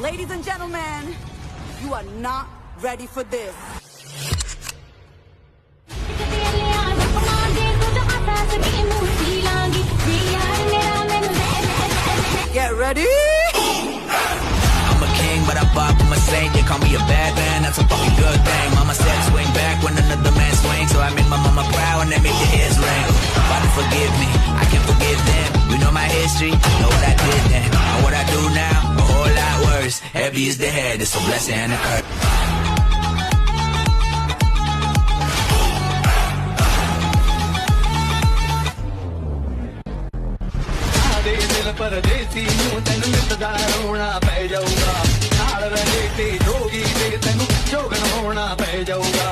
Ladies and gentlemen, you are not ready for this. Get ready? I'm a king, but I bop, I'm a saint. They call me a bad man, that's a fucking good thing. Mama said swing back when another man swings, so I made my mama proud and they make your ears ring. Father, forgive me, I can't forgive them. You know my history, know what I did then. And what I do now, a whole lot worse. Heavy is the head, it's a blessing and a curse. परदेसी हूँ तेन इंतजार होना पै जाऊगा नाल रहे ते जोगी ते तेन जोगन होना पै जाऊगा